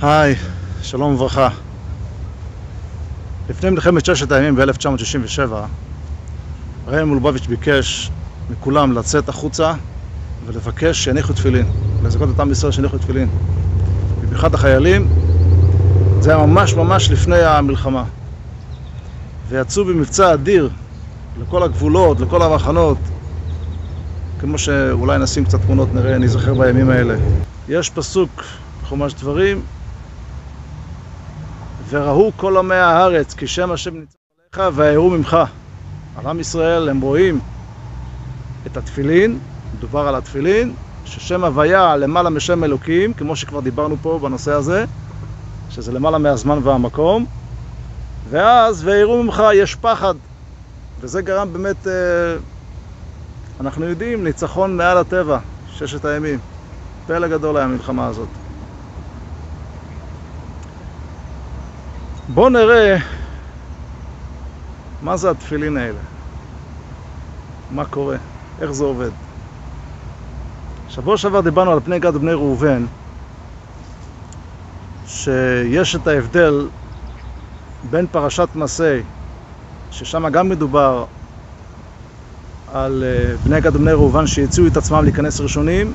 היי, שלום וברכה. לפני מלחמת ששת הימים ב-1967, ראם מולבוביץ' ביקש מכולם לצאת החוצה ולבקש שיניחו תפילין, לזכות את עם ישראל שיניחו תפילין. במיוחד החיילים, זה היה ממש לפני המלחמה. ויצאו במבצע אדיר לכל הגבולות, לכל המחנות, כמו שאולי נשים קצת תמונות, נראה, נזכר בימים האלה. יש פסוק בחומש דברים, וראו כל עמי הארץ כי שם השם ניצב עליך והיראו ממך. על עם ישראל הם רואים את התפילין, מדובר על התפילין, ששם הוויה למעלה משם אלוקים, כמו שכבר דיברנו פה בנושא הזה, שזה למעלה מהזמן והמקום, ואז והיראו ממך יש פחד, וזה גרם באמת, אנחנו יודעים, ניצחון מעל הטבע, ששת הימים. פלא גדול היה המלחמה הזאת. בואו נראה מה זה התפילין האלה, מה קורה, איך זה עובד. שבוע שעבר דיברנו על בני גד ובני ראובן, שיש את ההבדל בין פרשת מסעי, ששם גם מדובר על בני גד ובני ראובן שיציעו את עצמם להיכנס ראשונים,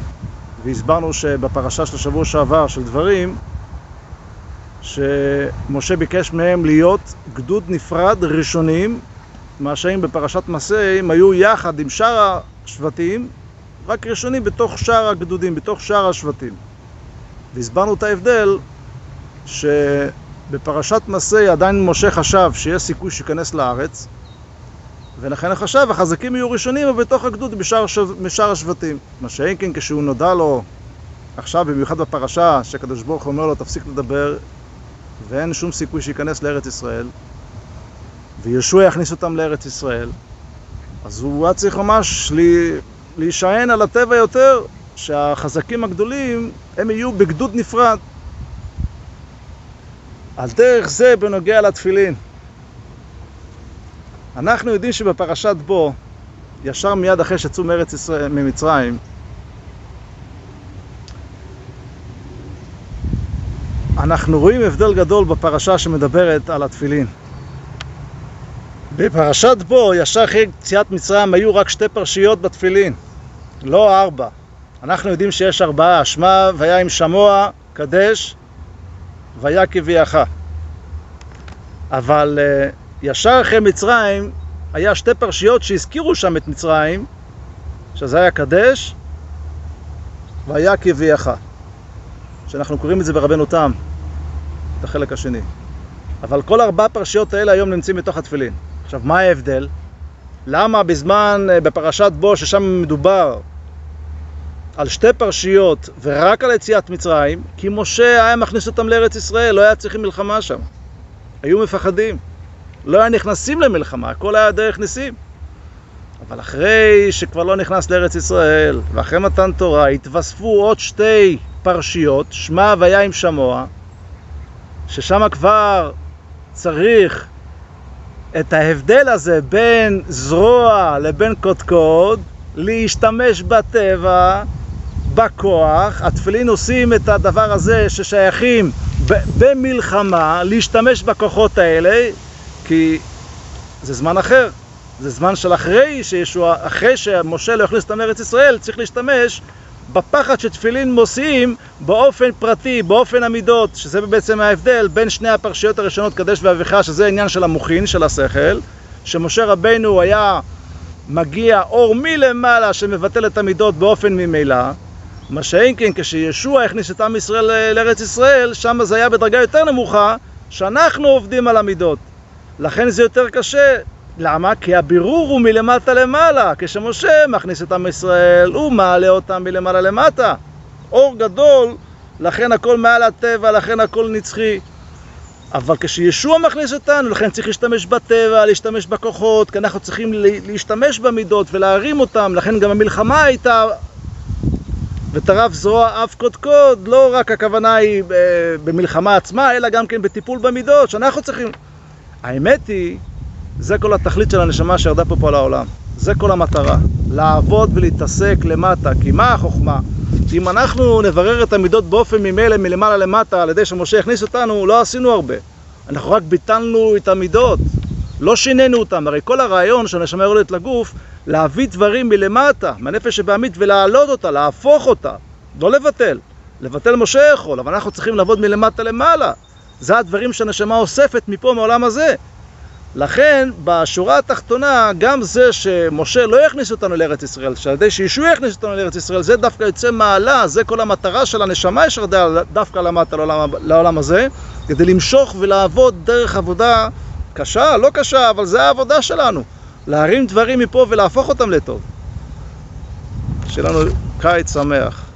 והסברנו שבפרשה של השבוע שעבר של דברים, שמשה ביקש מהם להיות גדוד נפרד ראשונים, מה שאם בפרשת מסעי הם היו יחד עם שאר השבטים, רק ראשונים בתוך שאר הגדודים, בתוך שאר השבטים. והסברנו את ההבדל שבפרשת מסעי עדיין משה חשב שיש סיכוי שיכנס לארץ, ולכן חשב החזקים יהיו ראשונים ובתוך הגדוד משאר השבטים. מה שאין כן כשהוא נודע לו עכשיו, במיוחד בפרשה, שקדוש ברוך הוא אומר לו תפסיק לדבר ואין שום סיכוי שיכנס לארץ ישראל, וישוע יכניס אותם לארץ ישראל, אז הוא היה צריך ממש להישען על הטבע יותר, שהחזקים הגדולים הם יהיו בגדוד נפרד. על דרך זה בנוגע לתפילין. אנחנו יודעים שבפרשת בו, ישר מיד אחרי שיצאו מארץ ישראל, ממצרים, אנחנו רואים הבדל גדול בפרשה שמדברת על התפילין. בפרשת בו, ישר אחרי יציאת מצרים, היו רק 2 פרשיות בתפילין, לא 4. אנחנו יודעים שיש 4, שמע והיה עם שמוע, קדש, והיה כביאך. אבל ישר אחרי מצרים, היה 2 פרשיות שהזכירו שם את מצרים, שזה היה קדש, והיה כביאך. שאנחנו קוראים את זה ברבנו תם, את החלק השני. אבל כל 4 פרשיות האלה היום נמצאים בתוך התפילין. עכשיו, מה ההבדל? למה בזמן, בפרשת בו, ששם מדובר על 2 פרשיות ורק על יציאת מצרים, כי משה היה מכניס אותם לארץ ישראל, לא היה צריכים מלחמה שם. היו מפחדים. לא היה נכנסים למלחמה, הכל היה דרך ניסים. אבל אחרי שכבר לא נכנס לארץ ישראל, ואחרי מתן תורה, התווספו עוד 2 פרשיות, שמע והיה עם שמוע, ששם כבר צריך את ההבדל הזה בין זרוע לבין קודקוד, להשתמש בטבע, בכוח. התפילין עושים את הדבר הזה ששייכים במלחמה, להשתמש בכוחות האלה, כי זה זמן אחר. זה זמן של אחרי שמשה לא הכניס אותם לארץ ישראל, צריך להשתמש בפחד שתפילין מוציאים באופן פרטי, באופן המידות, שזה בעצם ההבדל בין 2 הפרשיות הראשונות, קדש ואביך, שזה העניין של המוחין, של השכל, שמשה רבנו היה מגיע אור מלמעלה שמבטל את המידות באופן ממילא, מה שאין כן כשישוע הכניס את עם ישראל לארץ ישראל, שם זה היה בדרגה יותר נמוכה, שאנחנו עובדים על המידות. לכן זה יותר קשה. למה? כי הבירור הוא מלמטה למעלה. כשמשה מכניס את עם ישראל, הוא מעלה אותם מלמעלה למטה. אור גדול, לכן הכל מעל הטבע, לכן הכל נצחי. אבל כשישוע מכניס אותנו, לכן צריך להשתמש בטבע, להשתמש בכוחות, כי אנחנו צריכים להשתמש במידות ולהרים אותם. לכן גם המלחמה הייתה וטרף זרוע אף קודקוד, לא רק הכוונה היא במלחמה עצמה, אלא גם כן בטיפול במידות, שאנחנו צריכים. האמת היא, זה כל התכלית של הנשמה שירדה פה על העולם. זה כל המטרה. לעבוד ולהתעסק למטה. כי מה החוכמה? אם אנחנו נברר את המידות באופן ממילא מלמעלה למטה על ידי שמשה הכניס אותנו, לא עשינו הרבה. אנחנו רק ביטלנו את המידות, לא שינינו אותם. הרי כל הרעיון שהנשמה יורדת לגוף, להביא דברים מלמטה, מהנפש שבעמית, ולהעלות אותה, להפוך אותה, לא לבטל. לבטל משה יכול, אבל אנחנו צריכים לעבוד מלמטה למעלה. זה הדברים שהנשמה אוספת מפה מעולם הזה. לכן בשורה התחתונה, גם זה שמשה לא יכניס אותנו לארץ ישראל, שעל ידי שישוע יכניס אותנו לארץ ישראל, זה דווקא יוצא מעלה, זה כל המטרה של הנשמה ישרדה דווקא למטה לעולם הזה, כדי למשוך ולעבוד דרך עבודה קשה, לא קשה, אבל זה העבודה שלנו, להרים דברים מפה ולהפוך אותם לטוב. שיהיה לנו קיץ שמח.